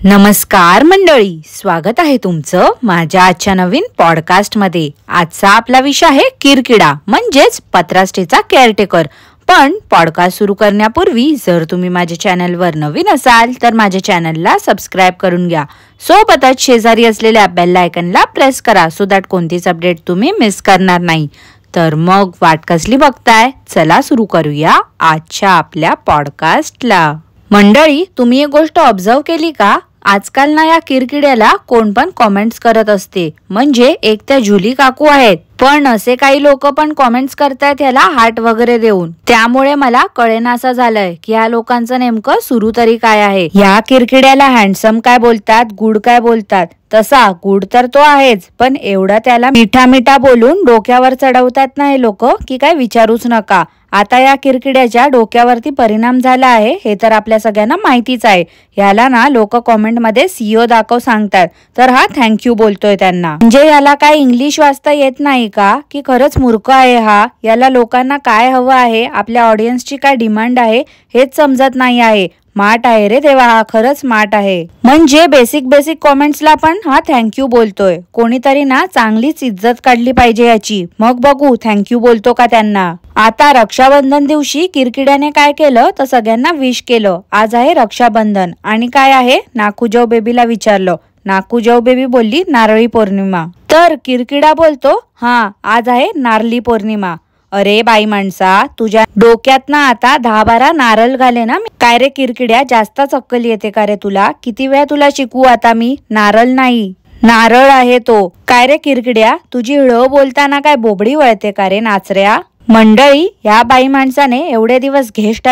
नमस्कार मंडळी, स्वागत आहे तुमचं माझ्या आजच्या नवीन पॉडकास्ट मध्ये। आजचा आपला विषय आहे किरकिडा म्हणजेच पत्राष्टेचा केअरटेकर। पण पॉडकास्ट सुरू करण्यापूर्वी जर तुम्ही माझ्या चॅनलवर नवीन असाल तर माझ्या चॅनलला सबस्क्राइब करून घ्या। सोबतच शेजारी असलेल्या बेल आयकॉनला प्रेस करा सो दॅट कोणतीच अपडेट तुम्ही मिस करणार नाही। तर मग वाट कसली बघताय, चला सुरू करूया आजच्या आपल्या पॉडकास्टला। मंडळी, तुम्ही एक गोष्ट ऑब्झर्व केली का? आजकाल ना या किरकिड्याला कोण पण कॉमेंट्स करत असते। म्हणजे एक त्या जुली काकू आहेत, पण असे काही लोक पण कॉमेंट्स करतायत याला हार्ट वगैरे देऊन। त्यामुळे मला कळेनासा झालंय की या लोकांचं नेमकं सुरू तरी काय आहे। या किरकिड्याला हँडसम काय बोलतात, गुड काय बोलतात। तसा गुड तर तो आहेच, पण एवढा त्याला मिठा मिठा बोलून डोक्यावर चढवतात ना हे लोक की काय विचारूच नका। आता या किरकिड्याच्या डोक्यावरती परिणाम झाला आहे हे तर आपल्या सगळ्यांना माहितीच आहे। याला ना लोक कॉमेंट मध्ये सीओ दाखव सांगतात, तर हा थँक्यू बोलतोय त्यांना। म्हणजे याला काय इंग्लिश वाचता येत नाही का की खरंच मूर्ख आहे हा? याला लोकांना काय हवं आहे, आपल्या ऑडियन्सची काय डिमांड आहे हेच समजत नाही आहे। स्मार्ट आहे रे देवा, हा खरंच स्मार्ट आहे। म्हणजे बेसिक कॉमेंट्सला पण हा थँक्यू बोलतोय। कोणीतरी ना चांगलीच इज्जत काढली पाहिजे याची, मग बघू थँक्यू बोलतो का त्यांना। आता रक्षाबंधन दिवशी किरकिड्याने काय केलं तर सगळ्यांना विश केलं। आज आहे रक्षाबंधन आणि काय आहे, नाकूजव बेबीला विचारलं। नाकूजव बेबी बोलली नारळी पौर्णिमा। तर किरकिडा बोलतो हा आज आहे नारळी पौर्णिमा। अरे बाई माणसा, तुझ्या डोक्यात ना आता 10-12 नारळ घाले ना। काय रे किरकिड्या, जास्तच अक्कल येते का रे तुला? किती वेळा तुला शिकवू आता मी? नारळ नाही नारळ आहे तो। काय रे किरकिड्या, तुझी ळ बोलताना काय बोबडी वळते का रे नाचऱ्या? मंडळी, या बाई माणसाने एवढे दिवस घेष्ट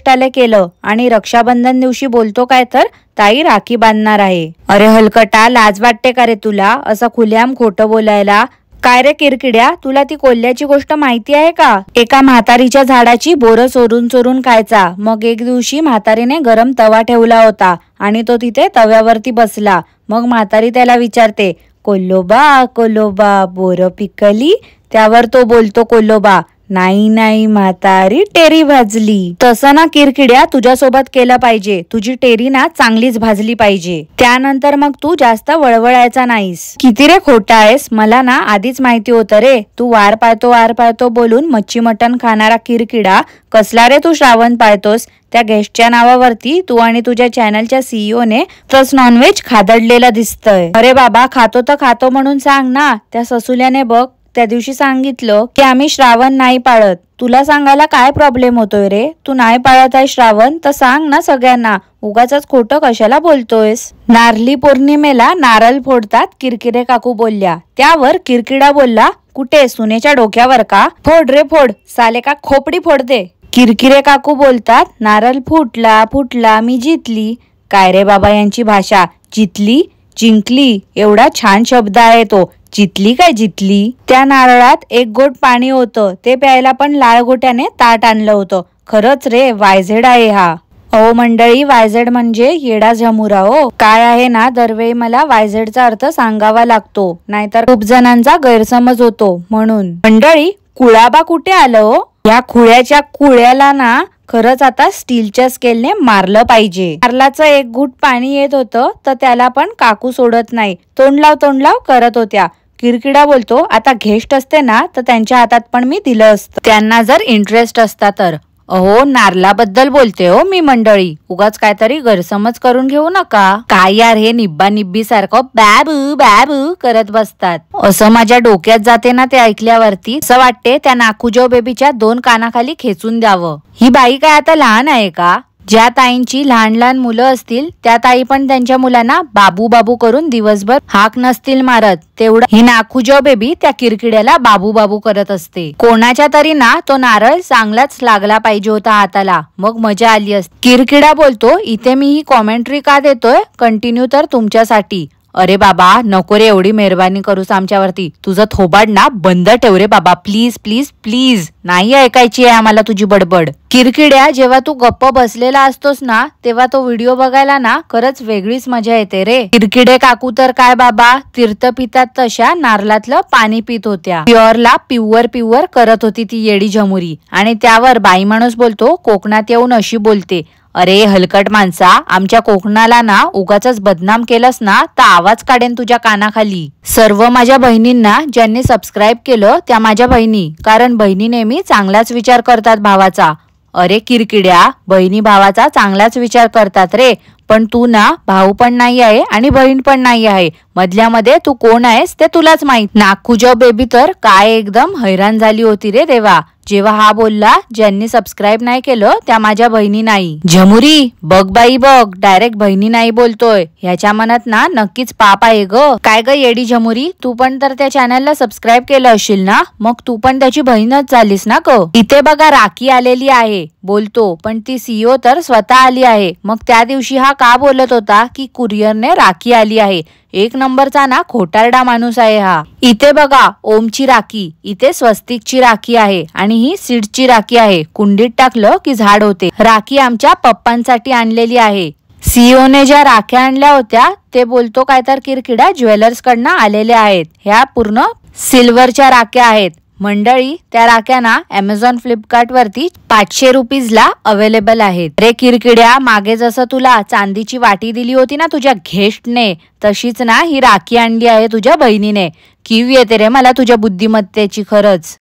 आले केलं आणि रक्षाबंधन दिवशी बोलतो काय तर ताई राखी बांधणार आहे। अरे हलकटा, लाज वाटते का रे तुला असं खुलेआम खोटं बोलायला? काय रे किरकिड्या, तुला ती कोल्ह्याची गोष्ट माहिती आहे का? एका म्हातारीच्या झाडाची बोरं चोरून चोरून खायचा। मग एक दिवशी म्हातारीने गरम तवा ठेवला होता आणि तो तिथे तव्यावरती बसला। मग म्हातारी त्याला विचारते, कोल्होबा कोल्होबा बोरं पिकली? त्यावर तो बोलतो, कोल्होबा नाही नाही म्हातारी टेरी भाजली। तसं ना किरकिड्या तुझ्यासोबत केलं पाहिजे, तुझी टेरी ना चांगलीच भाजली पाहिजे। त्यानंतर मग तू जास्त वळवळायचा नाहीस। किती रे खोटा आहेस, मला ना आधीच माहिती होतं रे। तू वार पाळतो बोलून मच्छी मटण खाणारा किरकिडा कसला रे तू श्रावण पाळतोस? त्या गेस्टच्या नावावरती तू आणि तुझ्या चॅनलच्या सीईओ ने तस नॉनव्हेज खादडलेलं दिसतंय। अरे बाबा, खातो तर खातो म्हणून सांग ना। त्या ससुल्याने बघ त्या दिवशी सांगितलं की आम्ही श्रावण नाही पाळत। तुला सांगायला काय प्रॉब्लेम होतोय रे? तू नाही पाळत आहे श्रावण तर सांग ना सगळ्यांना, उगाचच खोटं कशाला बोलतोयस? नारळी पौर्णिमेला नारळ फोडतात किरकिरे काकू बोलल्या। त्यावर किरकिडा बोलला, कुठे सुनेच्या डोक्यावर का? फोड रे फोड, साले का खोपडी फोडते। किरकिरे काकू बोलतात, नारळ फुटला मी जितली। काय रे बाबा यांची भाषा, जितली जिंकली एवढा छान शब्द आहे तो। जितली काय जितली? त्या नारळात एक गोट पाणी होतं, ते प्यायला पण लाळगोट्याने ताट आणलं होतं। खरंच रे वायझेड आहे हा। अहो मंडळी, वायझेड म्हणजे येडा झमुरा हो। काय आहे ना, दरवेळी मला वायझेडचा अर्थ सांगावा लागतो, नाहीतर खूप जणांचा गैरसमज होतो म्हणून। मंडळी, कुळाबा कुठे आलं हो? या खुळ्याच्या कुळ्याला ना खरंच आता स्टीलच्या स्केलने मारलं पाहिजे। नारळाचं एक घूट पाणी येत होतं तर त्याला पण काकू सोडत नाही, तोंड लाव करत होत्या। किरकिडा बोलतो, आता घेष्ट असते ना तर त्यांच्या हातात पण मी दिलं असतं, त्यांना जर इंटरेस्ट असता तर। अहो नारळाबद्दल बोलते हो मी मंडळी, उगाच काहीतरी गैरसमज करून घेऊ नका। काय यार हे निब्बा निब्बी सारखं बॅबू बॅबू करत बसतात, असं माझ्या डोक्यात जाते ना ते ऐकल्यावरती। असं वाटते त्या नाकूजव बेबीच्या 2 कानाखाली खेचून द्यावं। ही बाई काय आता लहान आहे का? ज्या ताईंची लहान मुलं असतील त्या ताई पण त्यांच्या मुलांना बाबू बाबू करून दिवसभर हाक नसतील मारत, तेवढं ही नाकूजव बेबी त्या किरकिड्याला बाबू बाबू करत असते। कोणाच्या तरी ना तो नारळ चांगलाच लागला पाहिजे होता हाताला, मग मजा आली असती। किरकिडा बोलतो, इथे मी ही कॉमेंट्री का देतोय, कंटिन्यू तर तुमच्यासाठी। अरे बाबा नको रे एवढी मेहरबानी करूस आमच्यावरती, तुझं थोबाड ना बंद ठेव रे बाबा, प्लीज प्लीज प्लीज, नाही ऐकायची आहे आम्हाला तुझी बडबड। किरकिड्या, जेव्हा तू गप्प बसलेला असतोस ना तेव्हा तो व्हिडिओ बघायला ना खरंच वेगळीच मजा येते रे। किरकिडे काकू तर काय बाबा तीर्थ पितात तशा नारळातलं पाणी पित होत्या। प्युअरला पिव्वर करत होती ती येडी झमुरी। आणि त्यावर बाई माणूस बोलतो, कोकणात येऊन अशी बोलते, अरे हलकट माणसा, आमच्या कोकणाला ना उगाचच बदनाम केलंस ना तर आवाज काढेन तुझ्या कानाखाली. सर्व माझ्या बहिणींना ज्यांनी सबस्क्राईब केलं त्या माझ्या बहिणी, कारण बहिणी नेहमी चांगलाच विचार करतात भावाचा. अरे किरकिड्या, बहिणी भावाचा चांगलाच विचार करतात रे, पण तू ना भाऊ पण नाही आहे आणि बहीण पण नाही आहे. मधल्यामध्ये तू कोण आहेस ते तुलाच माहित. नागकुजव बेबी तर काय एकदम हैराण झाली होती रे देवा जेव्हा हा बोलला ज्यांनी सबस्क्राईब नाही केलं त्या माझ्या बहिणी नाही. झमुरी बघ बाई बघ, डायरेक्ट बहिणी नाही बोलतोय. ह्याच्या मनात ना नक्कीच पाप आहे ग. काय ग येडी झमुरी, तू पण तर त्या चॅनलला सबस्क्राईब केलं असेल ना, मग तू पण त्याची बहीणच झालीस ना ग. इथे बघा राखी आलेली आहे बोलतो, पण ती सीईओ तर स्वतः आली आहे. मग त्या दिवशी हा का बोलत होता की कुरिअरने राखी आली आहे. एक नंबरचा ना खोटारडा माणूस आहे हा. इथे बघा ओमची राखी, इथे स्वस्तिकची राखी आहे आणि ही सीडची राखी आहे. कुंडीत टाकलं की झाड होते. राखी आमच्या पप्पांसाठी आणलेली आहे. सीईओने ज्या राख्या आणल्या होत्या ते बोलतो काय तर किरकिडा ज्वेलर्स कडनं आलेल्या आहेत. ह्या पूर्ण सिल्वरच्या राख्या आहेत. मंडळी त्या राख्या ना अमेझॉन फ्लिपकार्ट वरती 500 रुपीजला अवेलेबल आहेत. रे किरकिड्या, मागे जसं तुला चांदीची वाटी दिली होती ना तुझ्या घेस्टने, तशीच ना ही राखी आणली आहे तुझ्या बहिणीने. कीव येते रे मला तुझ्या बुद्धिमत्तेची खरंच.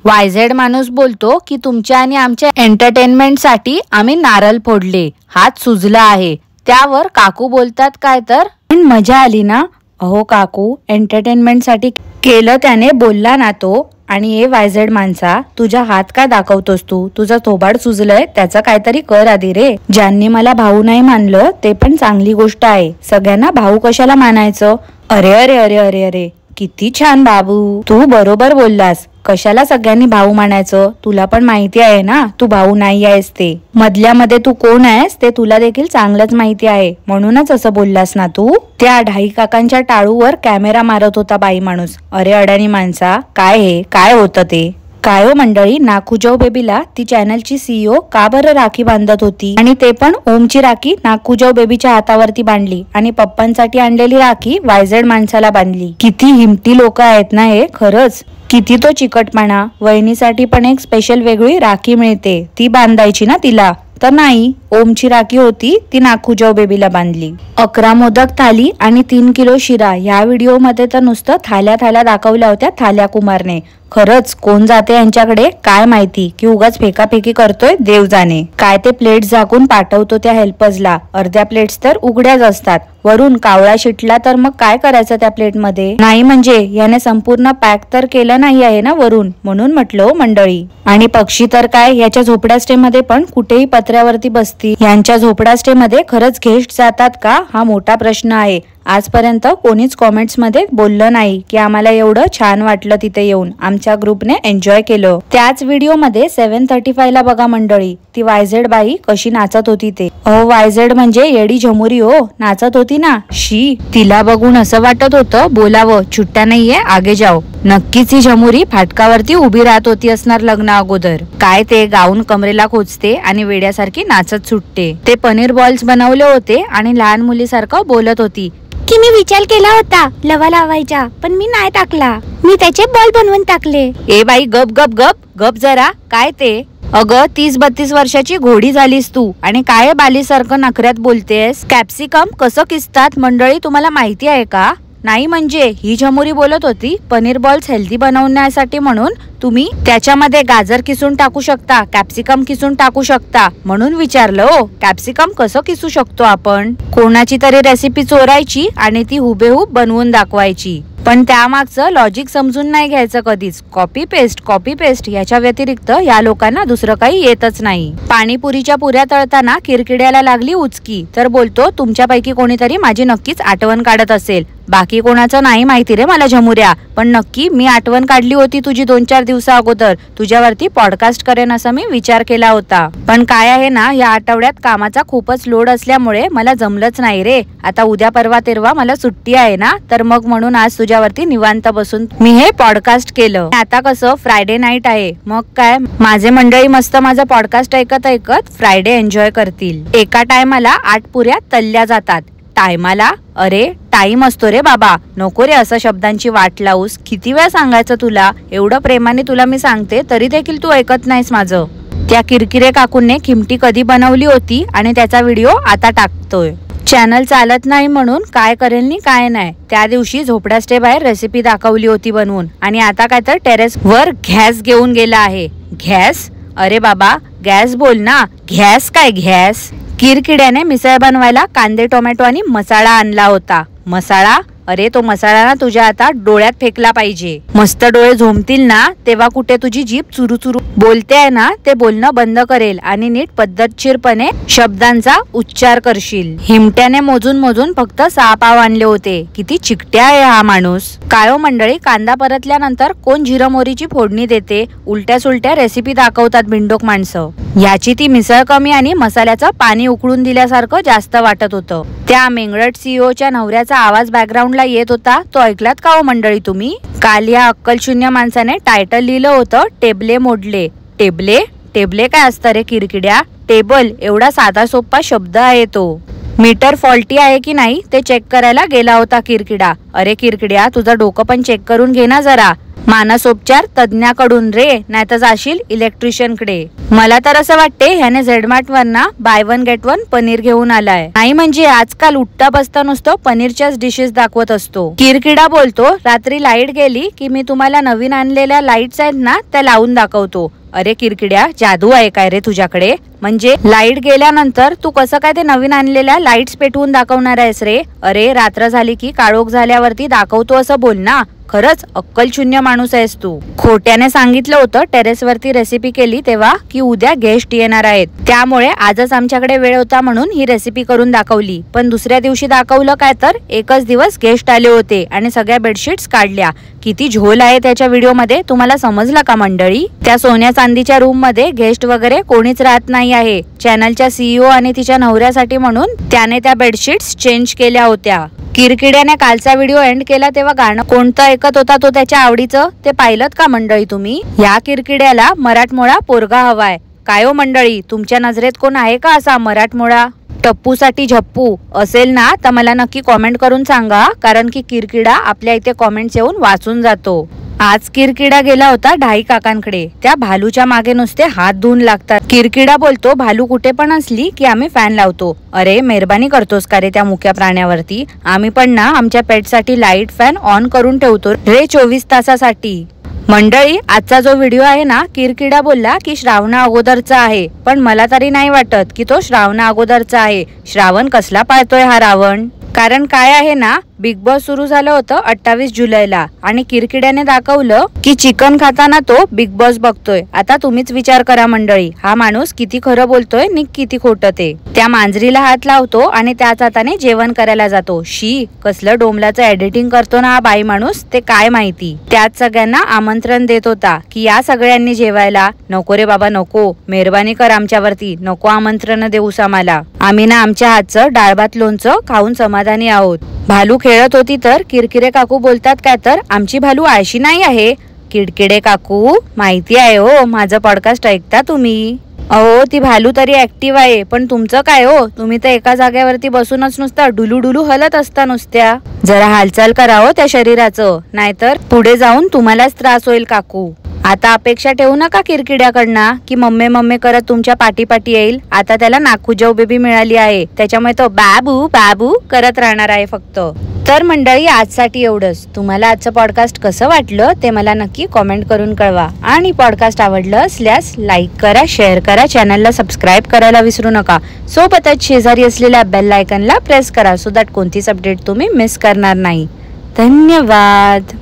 वायझेड माणूस बोलतो की तुमच्या आणि आमच्या एंटरटेनमेंटसाठी आम्ही नारळ फोडले, हात सुजला आहे. त्यावर काकू बोलतात काय तर पण मजा आली ना. अहो काकू, एंटरटेनमेंटसाठी केलं त्याने बोलला ना तो. आणि हे वायझेड माणसा, तुझा हात का दाखवतोस तू? तुझं थोबाड सुजलंय त्याचं काहीतरी कर आधी रे. ज्यांनी मला भाऊ नाही मानलं ते पण चांगली गोष्ट आहे. सगळ्यांना भाऊ कशाला मानायचं? अरे अरे अरे अरे अरे, किती छान बाबू, तू बरोबर बोललास. कशाला सगळ्यांनी भाऊ मानायचं? तुला पण माहिती आहे ना तू भाऊ नाही आहेस ते. मधल्यामध्ये तू कोण आहेस ते तुला देखील चांगलंच माहिती आहे, म्हणूनच असं बोललास ना तू. त्या ढाई काकांच्या टाळूवर कॅमेरा मारत होता बाई माणूस. अरे अडाणी माणसा, काय हे काय होतं ते? काय हो मंडळी, नागकुजव बेबीला ती चॅनलची सीईओ का बरं राखी बांधत होती? आणि ते पण ओमची राखी नागकुजव बेबीच्या हातावरती बांधली आणि पप्पांसाठी आणलेली राखी वायझेड माणसाला बांधली. किती हिमती लोक आहेत ना हे खरंच. किती तो चिकटपणा. वहिनीसाठी पण एक स्पेशल वेगळी राखी मिळते, ती बांधायची ना तिला. तर नाही, ओमची राखी होती ती नागकुजव बेबीला बांधली. 11 मोदक थाली आणि 3 किलो शिरा. या व्हिडिओ मध्ये तर नुसतं थाल्या थाल्या दाखवल्या होत्या थाल्या कुमारने. खरंच कोण जाते यांच्याकडे काय माहिती, की उगाच फेकाफेकी करतोय देव जाणे. काय ते प्लेट झाकून पाठवतो त्या हेल्पर्सला. अर्ध्या प्लेट्स तर उघड्याच असतात. वरून कावळा शिटला तर मग काय करायचं त्या प्लेट मध्ये? नाही म्हणजे याने संपूर्ण पॅक तर केलं नाही आहे ना वरून, म्हणून म्हटलं मंडळी. आणि पक्षी तर काय याच्या झोपड्या स्टे मध्ये पण कुठेही पत्र्यावरती बसती. यांच्या झोपड्या स्टे मध्ये खरंच गेस्ट जातात का हा मोठा प्रश्न आहे. आजपर्यंत कोणीच कॉमेंट्स मध्ये बोललं नाही की आम्हाला एवढं छान वाटलं तिथे येऊन, आमच्या ग्रुपने एन्जॉय केलं. त्याच व्हिडिओ मध्ये 7:35 ला बघा मंडळी, ती वायझेड बाई कशी नाचत होती ते. अहो वायझेड म्हणजे येडी झमुरी हो, नाचत होती ना. शी, तिला बघून असं वाटत होतं बोलावं, छुट्ट्या नाहीये आगे जाओ. नक्कीच ही झमुरी फाटकावरती उभी राहत होती असणार लग्ना अगोदर. काय ते गाऊन कमरेला खोचते आणि वेड्यासारखी नाचत सुटते. ते पनीर बॉल्स बनवले होते आणि लहान मुलीसारखं बोलत होती की मी विचार केला होता लवा लावायचा, पण मी नाही टाकला. मी त्याचे बॉल बनवून टाकले. ए बाई गप गप गप गप जरा. काय ते? अगं 30-32 वर्षाची घोडी झालीस तू आणि काय बालीसारखं नखऱ्यात बोलतेस. कॅप्सिकम कसं किसतात मंडळी तुम्हाला माहिती आहे का? नाही म्हणजे ही झमुरी बोलत होती पनीर बॉल्स हेल्दी बनवण्यासाठी म्हणून तुम्ही त्याच्यामध्ये गाजर किसून टाकू शकता, कॅप्सिकम किसून टाकू शकता. म्हणून विचारलं ओ, कॅप्सिकम कसं किसू शकतो आपण? कोणाची तरी रेसिपी चोरायची आणि ती हुबेहूब बनवून दाखवायची. पण त्यामागचं लॉजिक समजून नाही घ्यायचं कधीच. कॉपी पेस्ट याच्या व्यतिरिक्त या लोकांना दुसरं काही येतच नाही. पाणीपुरीच्या पुऱ्या तळताना किरकिड्याला लागली उचकी तर बोलतो तुमच्यापैकी कोणीतरी माझी नक्कीच आठवण काढत असेल. बाकी कोणाचं नाही माहिती रे मला झमुऱ्या, पण नक्की मी आठवण काढली होती तुझी 2-4 दिवसा अगोदर. तुझ्यावरती पॉडकास्ट करेन असा मी विचार केला होता. पण काय आहे ना, या आठवड्यात कामाचा खूपच लोड असल्यामुळे मला जमलंच नाही रे. आता उद्या परवा तेरवा मला सुट्टी आहे ना, तर मग म्हणून आज तुझ्यावरती निवांत बसून मी हे पॉडकास्ट केलं. आता कसं फ्रायडे नाईट आहे, मग काय माझे मंडळी मस्त माझा पॉडकास्ट ऐकत ऐकत फ्रायडे एन्जॉय करतील. एका टायमाला 8 पुऱ्या तळल्या जातात. टायमाला? अरे टाइम असतो रे बाबा, नको रे असं शब्दांची वाट लावूस. किती वेळा सांगायचं तुला, एवढं प्रेमाने तुला मी सांगते तरी देखील तू ऐकत नाहीस माझं. त्या किरकिरे काकूंनी खिमटी कधी बनवली होती आणि त्याचा व्हिडिओ आता टाकतोय. चॅनल चालत नाही म्हणून काय करेल नी काय नाही. त्या दिवशी झोपड्या स्टे बाहेर रेसिपी दाखवली होती बनवून, आणि आता काय तर टेरेस वर गॅस घेऊन गेला आहे. गॅस? अरे बाबा गॅस बोल ना, गॅस काय गॅस? किरकिड्याने मिसळ बनवायला कांदे टोमॅटो आणि मसाला आणला होता. मसाला? अरे तो मसाला ना तुझ्या आता डोळ्यात फेकला पाहिजे. मस्त डोळे झोमतील ना तेव्हा कुठे तुझी जीभ चुरू चुरू बोलते आहे ना ते बोलणं बंद करेल आणि नीट पद्धतशीरपणे शब्दांचा उच्चार करशील. हिमट्याने मोजून मोजून फक्त 6 पाव आणले होते. किती चिकट्या आहे हा माणूस. काय हो मंडळी, कांदा परतल्यानंतर कोण जिरं मोहरीची फोडणी देते, उलट्या सुलट्या रेसिपी दाखवतात बिंडोक माणसं. याची ती मिसळ कमी आणि मसाल्याचं पाणी उकळून दिल्यासारखं जास्त वाटत होतं. त्या मेंगरट सीईओच्या नवऱ्याचा आवाज बॅकग्राऊंडला येत होता, तो ऐकलात का हो मंडळी तुम्ही? काल या अक्कलशून्य माणसाने टायटल लिहिलं होतं टेबले मोडले. टेबले? टेबले काय असतं रे किरकिड्या? टेबल एवढा साधा सोपा शब्द आहे तो. मीटर फॉल्टी आहे की नाही ते चेक करायला गेला होता किरकिडा. अरे किरकिड्या तुझं डोकं पण चेक करून घे ना जरा. मानसोपचार तज्ञाकडून रे, नाही तर जाशील इलेक्ट्रिशियन कडे. मला तर असं वाटते ह्याने झेडमार्ट वर ना बाय 1 गेट 1 पनीर घेऊन आलाय. नाही म्हणजे आजकाल उठता बसता नुसतं पनीरच्याच डिशेस दाखवत असतो. किरकिडा बोलतो रात्री लाईट गेली की मी तुम्हाला नवीन आणलेल्या लाईट्स आहेत ना त्या लावून दाखवतो. अरे किरकिड्या जादू आहे काय रे तुझ्याकडे? म्हणजे लाईट गेल्यानंतर तू कसं काय ते नवीन आणलेल्या लाईट्स पेटवून दाखवणार आहेस रे? अरे रात्र झाली की काळोख झाल्यावरती दाखवतो असं बोल ना. खरंच अक्कलशून्य माणूस आहेस तू. खोट्याने सांगितलं होतं टेरेस वरती रेसिपी केली तेव्हा की उद्या गेस्ट येणार आहेत, त्यामुळे आजच आमच्याकडे वेळ होता म्हणून ही रेसिपी करून दाखवली. पण दुसऱ्या दिवशी दाखवलं काय तर एकच दिवस गेस्ट आले होते आणि सगळ्या बेडशीट्स काढल्या. किती झोल आहे त्याच्या व्हिडिओ मध्ये, तुम्हाला समजला का मंडळी? त्या सोन्या चांदीच्या रूम मध्ये गेस्ट वगैरे कोणीच राहत नाही आहे. चॅनलच्या सीईओ आणि तिच्या नवऱ्यासाठी म्हणून त्याने त्या बेडशीट्स चेंज केल्या होत्या. किरकिड्याने कालचा व्हिडिओ एंड केला तेव्हा गाणं कोणतं ऐकत होता तो त्याच्या आवडीचं ते पाहिलत का मंडळी तुम्ही? या किरकिड्याला मराठमोळा पोरगा हवाय. काय हो मंडळी, तुमच्या नजरेत कोण आहे का असा मराठमोळा? टप्पू साठी झप्पू असेल ना तर मला नक्की कॉमेंट करून सांगा, कारण की किरकिडा आपल्या इथे कॉमेंट्स येऊन वाचून जातो. आज किरकिडा गेला होता ढाई काकांकडे. त्या भालूच्या मागे नुसते हात धुवून लागतात. किरकिडा बोलतो भालू कुठे पण असली की आम्ही फॅन लावतो. अरे मेहरबानी करतोस का रे त्या मुक्या प्राण्यावरती? आम्ही पण ना आमच्या पेटसाठी लाईट फॅन ऑन करून ठेवतो रे 24 तासासाठी. मंडळी आजचा जो व्हिडिओ आहे ना, किरकिडा बोलला की श्रावणा अगोदरचा आहे, पण मला तरी नाही वाटत की तो श्रावणा अगोदरचा आहे. श्रावण कसला पाळतोय हा रावण? कारण काय आहे ना, बिग बॉस सुरू झालं होतं 28 जुलैला आणि किरकिड्याने दाखवलं की चिकन खाताना तो बिग बॉस बघतोय. आता तुम्हीच विचार करा मंडळी, हा माणूस किती खरं बोलतोय नि किती खोटं ते. त्या मांजरीला हात लावतो आणि त्याच हाताने जेवण करायला जातो. शी, कसलं डोमलाचं एडिटिंग करतो ना हा बाई माणूस, ते काय माहिती. त्यात सगळ्यांना आमंत्रण देत होता की या सगळ्यांनी जेवायला. नको रे बाबा नको, मेहरबानी कर आमच्यावरती, नको आमंत्रण देऊस आम्हाला. आम्ही ना आमच्या हातचं डाळ भात लोणचं खाऊन समाधानी आहोत. भालू खेळत होती तर किरकिरे काकू बोलतात काय तर आमची भालू आळशी नाही आहे. किरकिडे काकू माहिती आहे हो, माझं पॉडकास्ट ऐकता तुम्ही. अहो ती भालू तरी ऍक्टिव्ह आहे, पण तुमचं काय हो, तुम्ही तर एका जागेवरती बसूनच नुसतं डुलू डुलू हलत असता नुसत्या. जरा हालचाल करा हो त्या शरीराचं, नाहीतर पुढे जाऊन तुम्हालाच त्रास होईल काकू. आता अपेक्षा ठेवू नका किरकिड्याकडनं की मम्मे मम्मे करत तुमच्या पाठी पाठी येईल. आता त्याला नाखुजाऊ बेबी मिळाली आहे, त्याच्यामुळे तो बाबू बाबू करत राहणार आहे फक्त. तर मंडळी आजसाठी एवढंच. तुम्हाला आजचं पॉडकास्ट कसं वाटलं ते मला नक्की कॉमेंट करून कळवा. आणि पॉडकास्ट आवडलं असल्यास लाईक करा, शेअर करा, चॅनलला सबस्क्राईब करायला विसरू नका. सोबतच शेजारी असलेल्या बेल आयकॉनला प्रेस करा सो दॅट कोणतीच अपडेट तुम्ही मिस करणार नाही. धन्यवाद.